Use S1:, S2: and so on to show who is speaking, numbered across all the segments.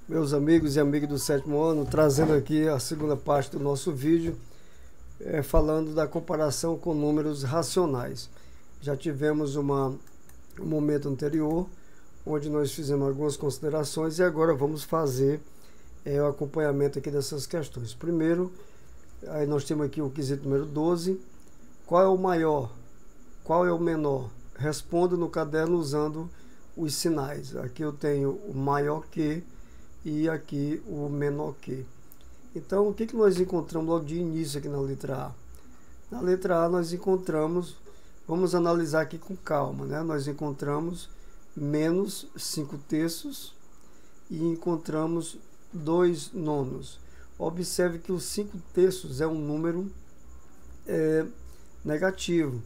S1: Meus amigos e amigas do sétimo ano, trazendo aqui a segunda parte do nosso vídeo, falando da comparação com números racionais. Já tivemos um momento anterior, onde nós fizemos algumas considerações, e agora vamos fazer o acompanhamento aqui dessas questões. Primeiro, aí nós temos aqui o quesito número 12, qual é o maior, qual é o menor? Responda no caderno usando os sinais. Aqui eu tenho o maior que e aqui o menor que. Então, o que nós encontramos logo de início aqui na letra A? Na letra A nós encontramos, vamos analisar aqui com calma, né? Nós encontramos menos 5/3 e encontramos 2/9. Observe que o 5/3 é um número negativo.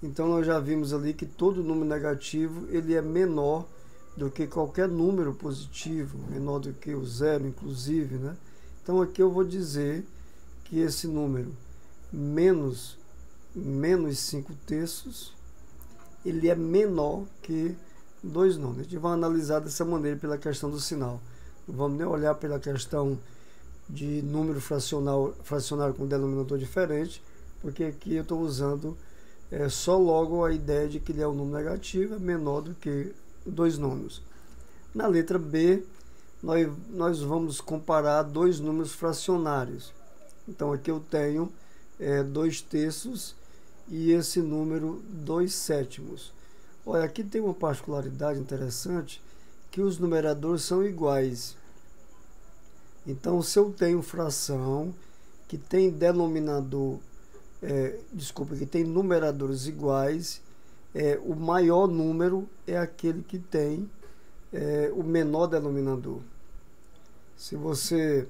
S1: Então nós já vimos ali que todo número negativo ele é menor do que qualquer número positivo, menor do que o zero, inclusive, né? Então aqui eu vou dizer que esse número menos 5/3 ele é menor que 2/9. A gente vai analisar dessa maneira pela questão do sinal. Não vamos nem olhar pela questão de número fracionário com denominador diferente, porque aqui eu estou usando só logo a ideia de que ele é um número negativo, é menor do que 2/9. Na letra B, nós vamos comparar dois números fracionários. Então aqui eu tenho 2/3 e esse número 2/7. Olha, aqui tem uma particularidade interessante, que os numeradores são iguais. Então, se eu tenho fração que tem denominador, que tem numeradores iguais, o maior número é aquele que tem o menor denominador. Se você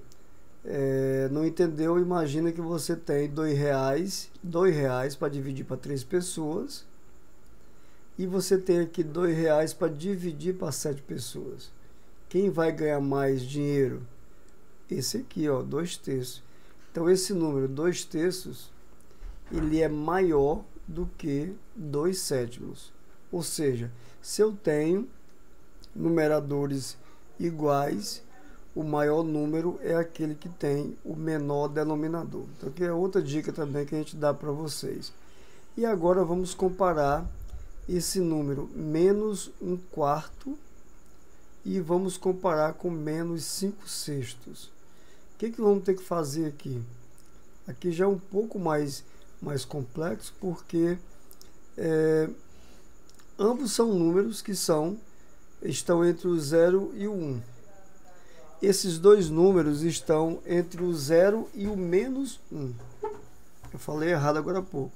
S1: não entendeu, imagina que você tem R$2 para dividir para 3 pessoas e você tem aqui R$2 para dividir para 7 pessoas. Quem vai ganhar mais dinheiro? Esse aqui, ó, 2/3. Então esse número 2/3 ele é maior do que 2/7. Ou seja, se eu tenho numeradores iguais, o maior número é aquele que tem o menor denominador. Então aqui é outra dica também que a gente dá para vocês. E agora vamos comparar esse número menos 1/4 e vamos comparar com menos 5/6. O que vamos ter que fazer aqui? Aqui já é um pouco mais complexo, porque ambos são números que estão entre o 0 e o 1. Esses dois números estão entre o 0 e o menos 1. Eu falei errado agora há pouco.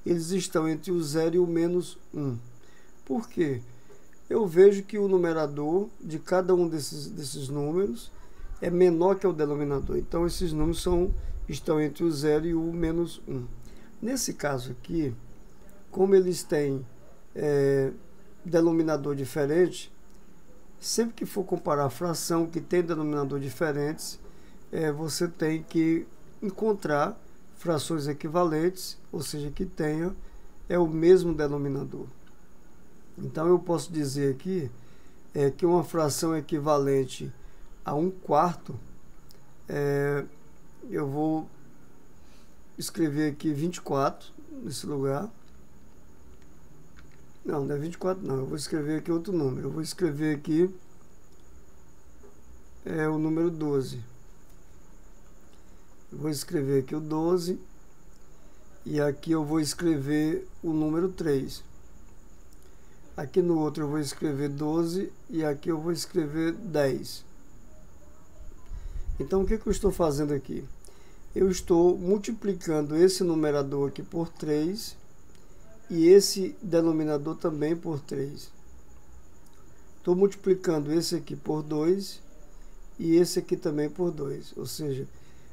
S1: Eles estão entre o 0 e o menos 1. Por quê? Eu vejo que o numerador de cada um desses números é menor que o denominador. Então, esses números estão entre o 0 e o menos 1. Nesse caso aqui, como eles têm denominador diferente, sempre que for comparar fração que tem denominador diferentes, você tem que encontrar frações equivalentes, ou seja, que tenha o mesmo denominador. Então eu posso dizer aqui que uma fração equivalente a 1/4, eu vou escrever aqui 24 nesse lugar. Não é 24 não, eu vou escrever aqui outro número. Eu vou escrever aqui o número 12. Eu vou escrever aqui o 12 e aqui eu vou escrever o número 3. Aqui no outro eu vou escrever 12 e aqui eu vou escrever 10. Então o que eu estou fazendo aqui? Eu estou multiplicando esse numerador aqui por 3 e esse denominador também por 3. Estou multiplicando esse aqui por 2 e esse aqui também por 2. Ou seja,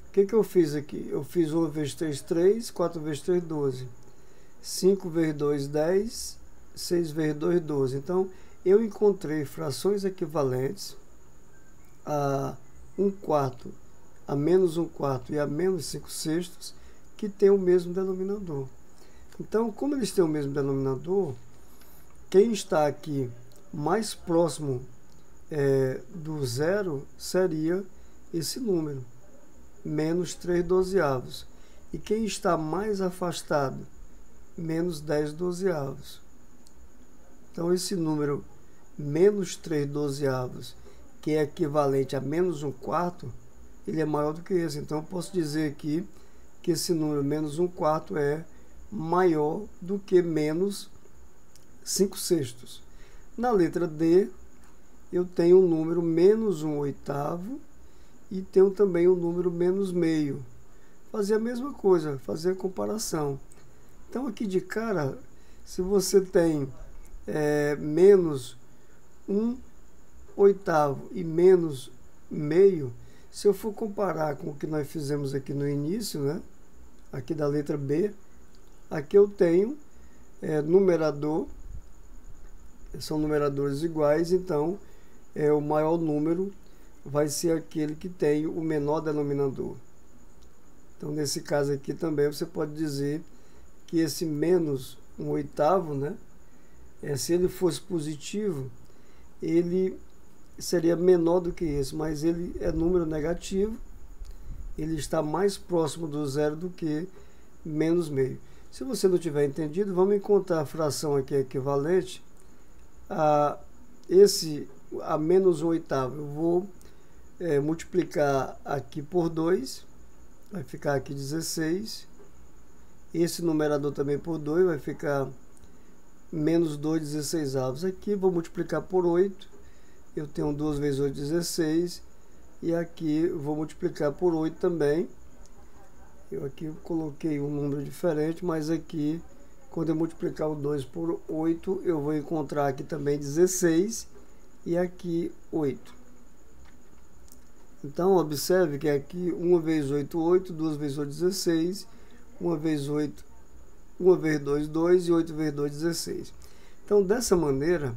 S1: o que eu fiz aqui? Eu fiz 1 vezes 3, 3, 4 vezes 3, 12. 5 vezes 2, 10, 6 vezes 2, 12. Então, eu encontrei frações equivalentes a 1/4, a menos 1/4 e a menos 5/6 que tem o mesmo denominador. Então, como eles têm o mesmo denominador, quem está aqui mais próximo do zero seria esse número, menos 3/12. E quem está mais afastado? Menos 10/12. Então, esse número menos 3/12, que é equivalente a menos 1/4, ele é maior do que esse. Então, eu posso dizer aqui que esse número menos 1/4 é maior do que menos 5/6. Na letra D, eu tenho o número menos 1/8 e tenho também o número menos meio. Fazer a mesma coisa, fazer a comparação. Então, aqui de cara, se você tem menos 1/8 e menos meio, se eu for comparar com o que nós fizemos aqui no início, né, aqui da letra B, aqui eu tenho numerador, são numeradores iguais, então o maior número vai ser aquele que tem o menor denominador. Então, nesse caso aqui também você pode dizer que esse menos 1/8, né, se ele fosse positivo, ele seria menor do que esse, mas ele é número negativo, ele está mais próximo do zero do que menos meio. Se você não tiver entendido, vamos encontrar a fração aqui equivalente a menos 1/8. Eu vou multiplicar aqui por 2, vai ficar aqui 16. Esse numerador também por 2, vai ficar menos 2/16. Aqui vou multiplicar por 8, eu tenho 2 vezes 8, 16. E aqui vou multiplicar por 8 também. Eu aqui coloquei um número diferente, mas aqui, quando eu multiplicar o 2 por 8, eu vou encontrar aqui também 16 e aqui 8. Então, observe que aqui 1 vezes 8, 8, 2 vezes 8, 16, 1 vezes 8, 1 vezes 2, 2 e 8 vezes 2, 16. Então, dessa maneira,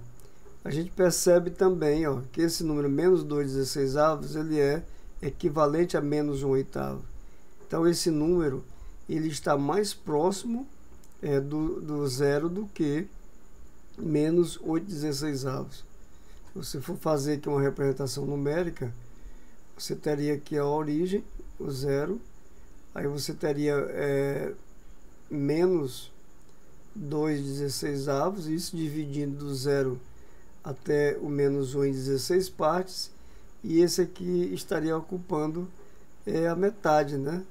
S1: a gente percebe também que esse número menos 2/16, ele é equivalente a menos 1/8. Então, esse número ele está mais próximo do zero do que menos 8/16. Se você for fazer aqui uma representação numérica, você teria aqui a origem, o zero, aí você teria menos 2/16, isso dividindo do zero até o menos 1 em 16 partes, e esse aqui estaria ocupando a metade, né?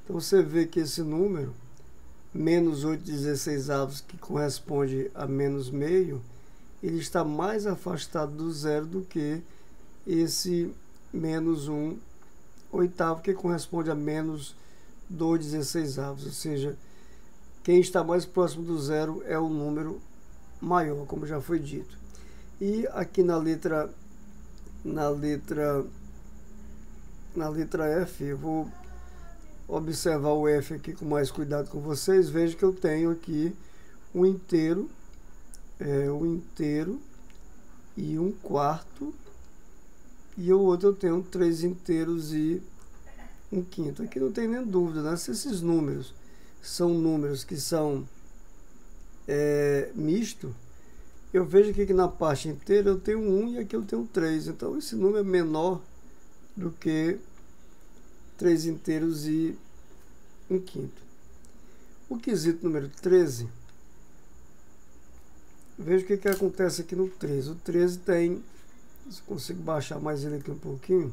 S1: Então você vê que esse número, menos 8/16, que corresponde a menos meio, ele está mais afastado do zero do que esse menos 1/8, que corresponde a menos 2/16. Ou seja, quem está mais próximo do zero é o número maior, como já foi dito. E aqui na letra F, eu vou observar o F aqui com mais cuidado com vocês. Veja que eu tenho aqui um inteiro, e 1/4, e o outro eu tenho 3 inteiros e 1/5. Aqui não tem nem dúvida, né? Se esses números são números que são misto, eu vejo que aqui na parte inteira eu tenho 1 e aqui eu tenho 3. Então, esse número é menor do que 3 inteiros e 1/5. O quesito número 13, veja o que acontece aqui no 13. O 13 tem, se eu consigo baixar mais ele aqui um pouquinho,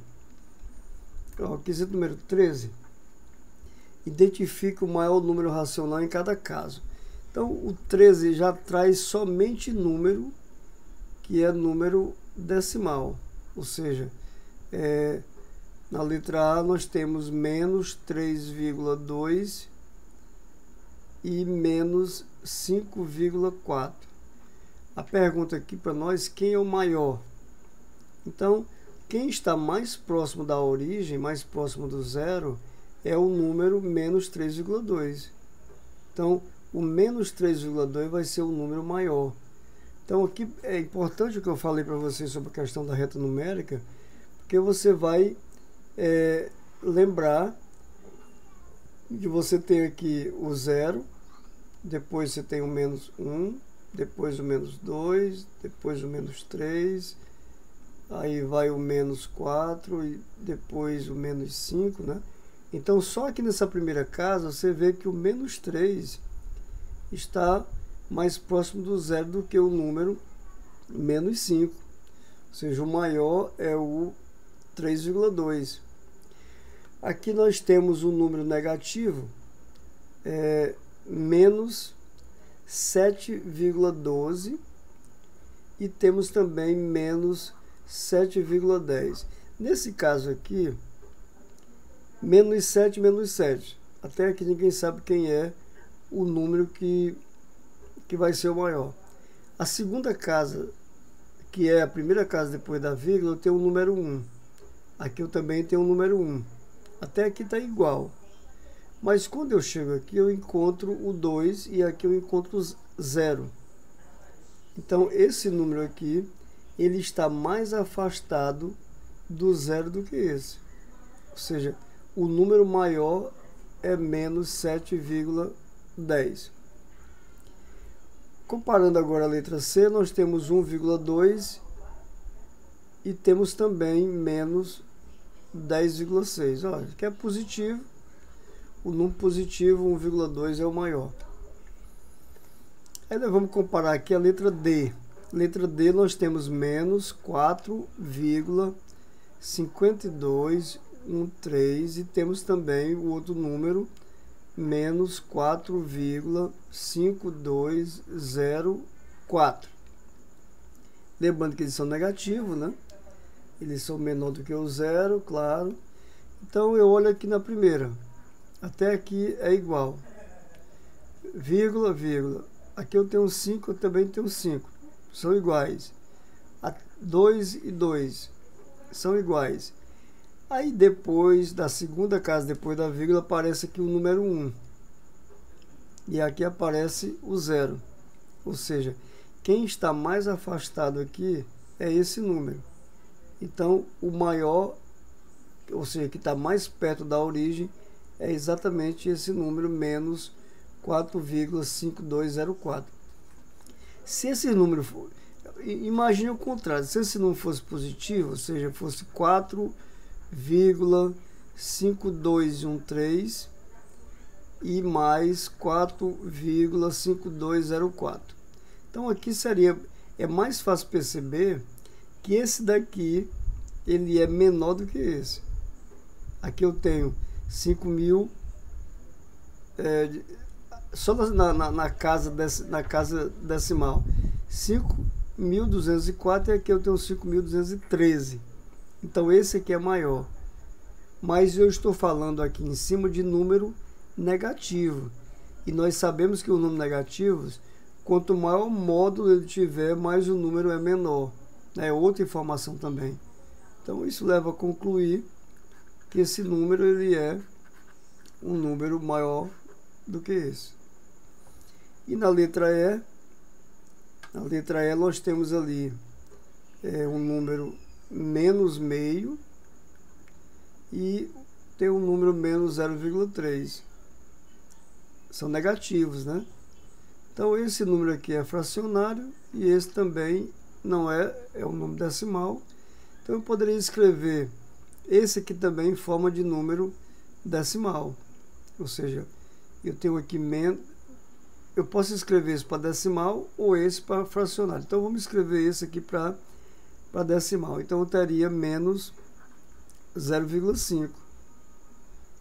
S1: o quesito número 13 identifica o maior número racional em cada caso. Então, o 13 já traz somente número que é número decimal, ou seja, na letra A nós temos menos 3,2 e menos 5,4. A pergunta aqui para nós, quem é o maior? Então, quem está mais próximo da origem, mais próximo do zero, é o número menos 3,2. Então, o menos 3,2 vai ser o número maior. Então, aqui é importante o que eu falei para vocês sobre a questão da reta numérica, porque você vai lembrar que você tem aqui o zero, depois você tem o menos 1, depois o menos 2, depois o menos 3, aí vai o menos 4 e depois o menos 5, né? Então, só aqui nessa primeira casa, você vê que o menos 3 está mais próximo do zero do que o número menos 5. Ou seja, o maior é o 3,2. Aqui nós temos um número negativo, menos 7,12, e temos também menos 7,10. Nesse caso aqui, menos 7, menos 7. Até aqui ninguém sabe quem é o número que vai ser o maior. A segunda casa, que é a primeira casa depois da vírgula, eu tenho o número 1. Aqui eu também tenho o número 1. Até aqui está igual. Mas quando eu chego aqui, eu encontro o 2 e aqui eu encontro o 0. Então, esse número aqui, ele está mais afastado do zero do que esse. Ou seja, o número maior é menos 7,10. Comparando agora a letra C, nós temos 1,2 e temos também menos 10,6. Olha, que é positivo. O número positivo, 1,2, é o maior. Aí nós vamos comparar aqui a letra D. Letra D nós temos menos 4,5213 e temos também o outro número, menos 4,5204. Lembrando que eles são negativos, né? Eles são menor do que o zero, claro. Então eu olho aqui na primeira. Até aqui é igual. Vírgula, vírgula. Aqui eu tenho 5, eu também tenho 5. São iguais. 2 e 2 são iguais. Aí depois da segunda casa, depois da vírgula, aparece aqui o número 1. E aqui aparece o 0. Ou seja, quem está mais afastado aqui é esse número. Então, o maior, ou seja, que está mais perto da origem, é exatamente esse número, menos 4,5204. Se esse número for... Imagine o contrário. Se esse número fosse positivo, ou seja, fosse 4,5213 e mais 4,5204. Então aqui é mais fácil perceber que esse daqui ele é menor do que esse. Aqui eu tenho 5.000, só na casa decimal, 5.204, e aqui eu tenho 5.213. Então esse aqui é maior. Mas eu estou falando aqui em cima de número negativo. E nós sabemos que os números negativos, quanto maior o módulo ele tiver, mais o número é menor. É outra informação também. Então isso leva a concluir que esse número ele é um número maior do que esse. E na letra E, nós temos ali um número menos meio e tem um número menos 0,3. São negativos, né? Então esse número aqui é fracionário e esse também não é um número decimal. Então eu poderia escrever esse aqui também em forma de número decimal. Ou seja, eu tenho aqui menos... Eu posso escrever esse para decimal ou esse para fracionário. Então vamos escrever esse aqui para decimal. Então eu teria menos 0,5.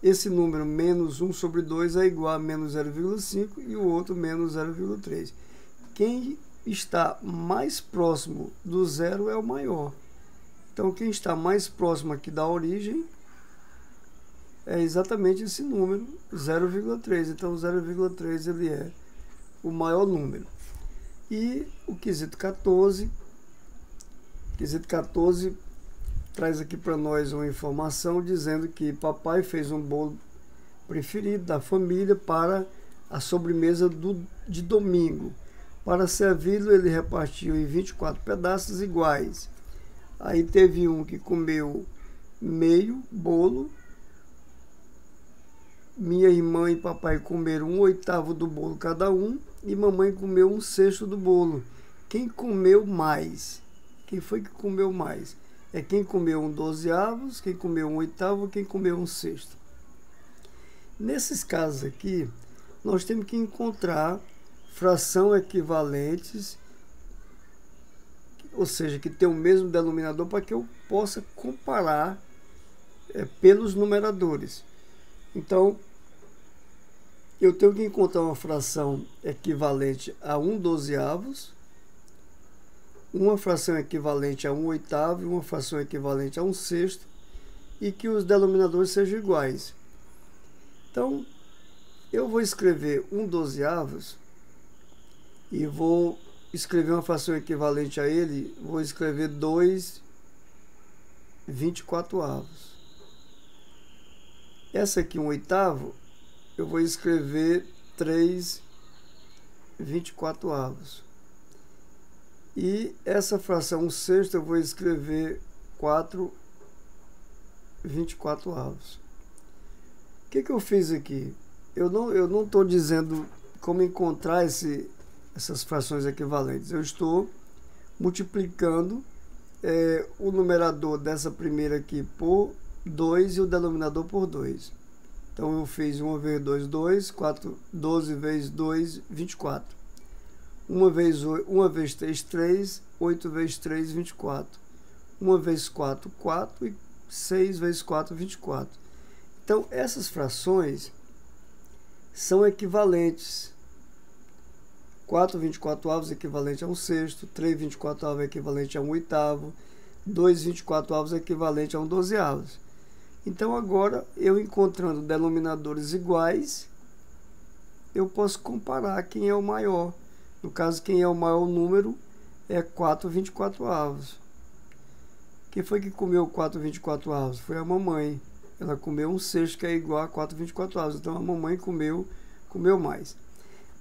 S1: Esse número menos 1 sobre 2 é igual a menos 0,5 e o outro menos 0,3. Quem está mais próximo do zero é o maior. Então quem está mais próximo aqui da origem é exatamente esse número, 0,3. Então 0,3 ele é o maior número. E o quesito 14. Quesito 14 traz aqui para nós uma informação dizendo que papai fez um bolo preferido da família para a sobremesa de domingo. Para servi-lo, ele repartiu em 24 pedaços iguais. Aí teve um que comeu meio bolo, minha irmã e papai comeram 1/8 do bolo cada um, e mamãe comeu 1/6 do bolo. Quem comeu mais? Quem foi que comeu mais? é quem comeu um dozeavos, quem comeu um oitavo, quem comeu um sexto. Nesses casos aqui, nós temos que encontrar fração equivalentes, ou seja, que tem o mesmo denominador, para que eu possa comparar pelos numeradores. Então, eu tenho que encontrar uma fração equivalente a 1/12, uma fração equivalente a 1/8 e uma fração equivalente a 1/6, e que os denominadores sejam iguais. Então, eu vou escrever 1/12 e vou escrever uma fração equivalente a ele, vou escrever 2/24. Essa aqui, 1/8, eu vou escrever 3/24. E essa fração 1/6 eu vou escrever 4/24. O que eu fiz aqui? Eu não estou dizendo como encontrar essas frações equivalentes. Eu estou multiplicando o numerador dessa primeira aqui por 2 e o denominador por 2. Então eu fiz 1 vezes 2, 2, 12 vezes 2, 24. 1 vezes 3, 3, 8 vezes 3, 24. 1 vezes 4, 4 e 6 vezes 4, 24. Então essas frações são equivalentes. 4/24 é equivalente a 1/6, 3/24 é equivalente a 1/8, 2/24 é equivalente a 1/12. Então agora, eu encontrando denominadores iguais, eu posso comparar quem é o maior. No caso, quem é o maior número é 4/24. Quem foi que comeu 4/24? Foi a mamãe. Ela comeu 1/6, que é igual a 4/24. Então a mamãe comeu mais.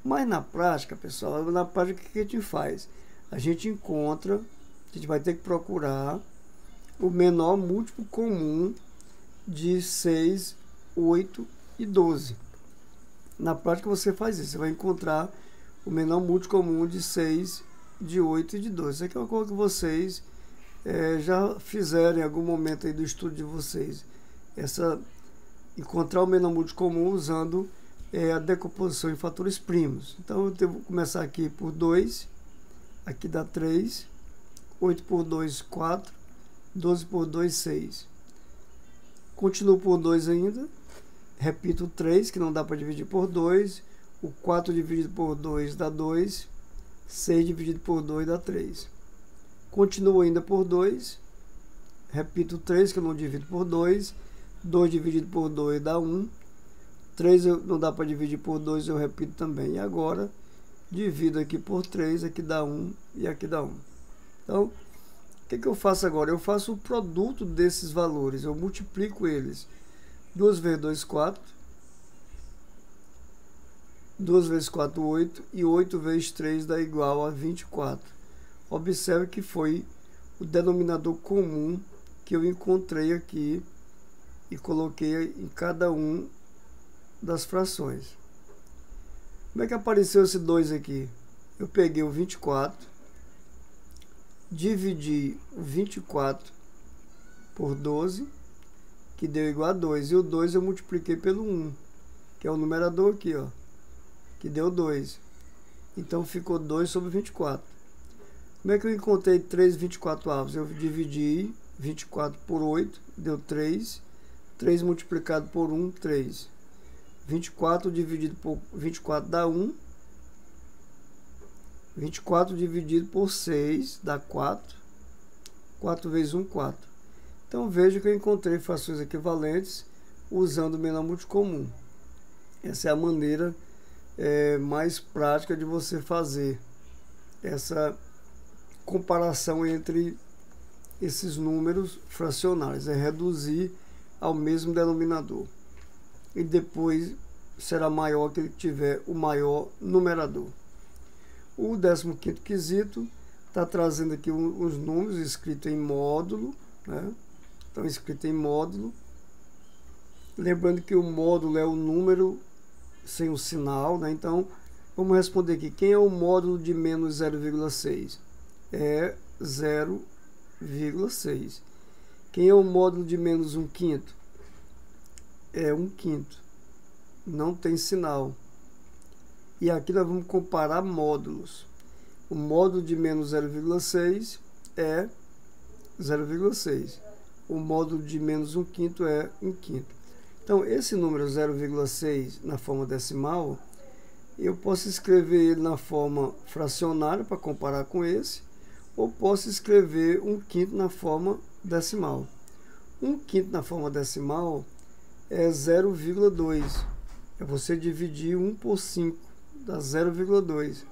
S1: Mas na prática, pessoal, na prática o que a gente faz? A gente vai ter que procurar o menor múltiplo comum de 6, 8 e 12. Na prática você faz isso, você vai encontrar o menor múltiplo comum de 6, de 8 e de 12. Isso aqui é uma coisa que vocês já fizeram em algum momento aí do estudo de vocês. Encontrar o menor múltiplo comum usando a decomposição em fatores primos. Então eu vou começar aqui por 2, aqui dá 3, 8 por 2, 4, 12 por 2, 6. Continuo por 2 ainda, repito 3, que não dá para dividir por 2, o 4 dividido por 2 dá 2, 6 dividido por 2 dá 3. Continuo ainda por 2, repito 3, que eu não divido por 2, 2 dividido por 2 dá 1, 3 não dá para dividir por 2, eu repito também. E agora, divido aqui por 3, aqui dá 1 e aqui dá 1. Então, o que eu faço agora? Eu faço o produto desses valores, eu multiplico eles. 2 vezes 2, 4. 2 vezes 4, 8. E 8 vezes 3 dá igual a 24. Observe que foi o denominador comum que eu encontrei aqui e coloquei em cada um das frações. Como é que apareceu esse 2 aqui? Eu peguei o 24, dividi o 24 por 12, que deu igual a 2. E o 2 eu multipliquei pelo 1, que é o numerador aqui, ó, que deu 2. Então ficou 2 sobre 24. Como é que eu encontrei 3/24? Eu dividi 24 por 8, deu 3. 3 multiplicado por 1, 3. 24 dividido por 24 dá 1. 24 dividido por 6 dá 4. 4 vezes 1, 4. Então veja que eu encontrei frações equivalentes usando o menor múltiplo comum. Essa é a maneira mais prática de você fazer essa comparação entre esses números fracionários. É reduzir ao mesmo denominador. E depois será maior aquele que tiver o maior numerador. O 15º quesito está trazendo aqui os números escritos em módulo, né? Então, escrito em módulo. Lembrando que o módulo é o número sem o sinal, né? Então, vamos responder aqui. Quem é o módulo de menos 0,6? É 0,6. Quem é o módulo de menos 1/5? É 1/5. Não tem sinal. E aqui nós vamos comparar módulos. O módulo de menos 0,6 é 0,6. O módulo de menos 1/5 é 1/5. Então, esse número 0,6 na forma decimal, eu posso escrever ele na forma fracionária para comparar com esse, ou posso escrever 1/5 na forma decimal. 1/5 na forma decimal é 0,2. É você dividir 1 por 5, dá 0,2.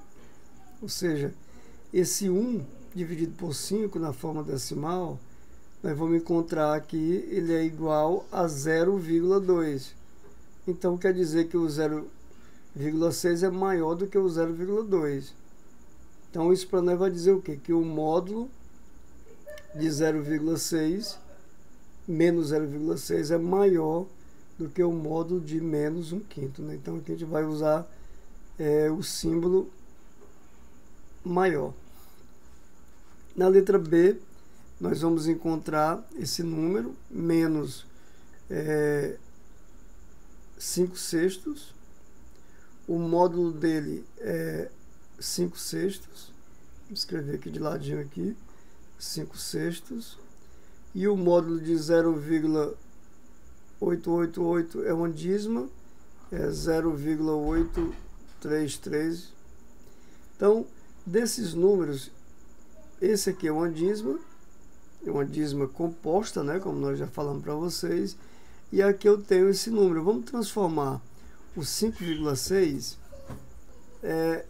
S1: Ou seja, esse 1 dividido por 5 na forma decimal, nós vamos encontrar aqui, ele é igual a 0,2. Então, quer dizer que o 0,6 é maior do que o 0,2. Então, isso para nós vai dizer o quê? Que o módulo de 0,6 menos 0,6 é maior do que o módulo de menos 1/5. Né? Então, aqui a gente vai usar o símbolo maior. Na letra B, nós vamos encontrar esse número, menos 5/6. O módulo dele é 5/6. Vou escrever aqui de ladinho aqui, 5/6. E o módulo de 0,888 é uma dízima, é 0,833. Então, desses números, esse aqui é uma dízima composta, né, como nós já falamos para vocês. E aqui eu tenho esse número. Vamos transformar o 5,6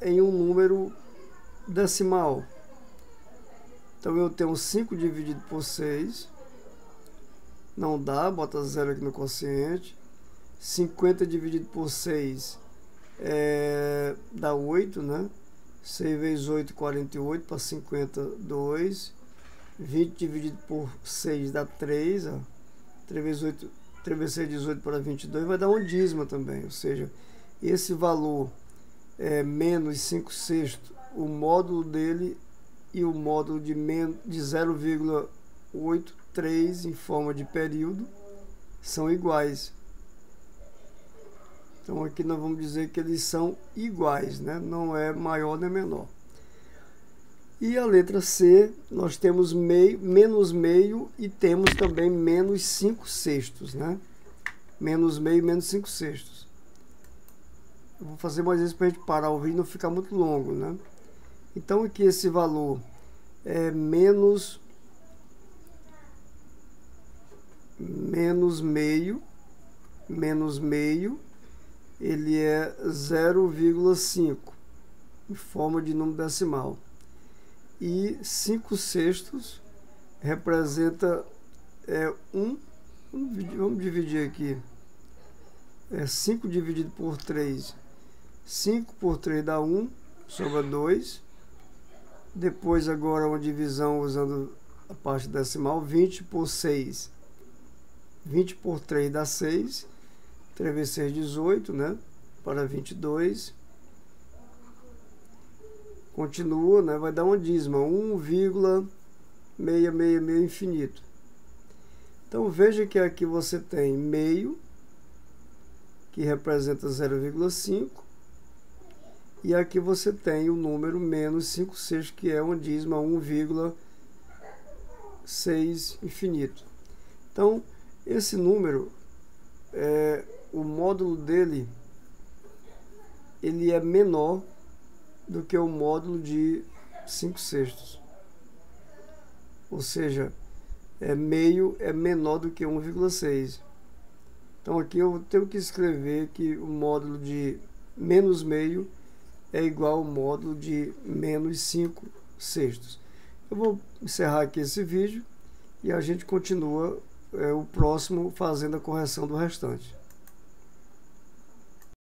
S1: em um número decimal. Então eu tenho 5 dividido por 6. Não dá, bota 0 aqui no quociente. 50 dividido por 6 dá 8, né? 6 vezes 8, 48, para 52. 20 dividido por 6 dá 3. Ó. 3 vezes 8, 3 vezes 6, 18 para 22, vai dar uma dízima também. Ou seja, esse valor é menos 5/6, o módulo dele e o módulo de 0,83 em forma de período são iguais. Então aqui nós vamos dizer que eles são iguais, né? Não é maior nem menor. E a letra C, nós temos menos meio e temos também menos 5/6, né? Menos meio e menos 5/6. Eu vou fazer mais vezes para a gente parar o vídeo e não ficar muito longo, né? Então aqui esse valor é menos meio, ele é 0,5 em forma de número decimal. E 5/6 representa 1. Vamos dividir aqui. 5 dividido por 3. 5 por 3 dá 1, sobra 2. Depois agora uma divisão usando a parte decimal. 20 por 6. 20 por 3 dá 6. 3 vezes 6, 18, né? Para 22. Continua, né? Vai dar uma dízima, 1,666 infinito. Então veja que aqui você tem meio, que representa 0,5, e aqui você tem o número menos 5/6, que é uma dízima, 1,6 infinito. Então, esse número, o módulo dele, ele é menor do que o módulo de 5/6. Ou seja, meio é menor do que 1,6. Então aqui eu tenho que escrever que o módulo de menos meio é igual ao módulo de menos 5/6. Eu vou encerrar aqui esse vídeo e a gente continua o próximo fazendo a correção do restante.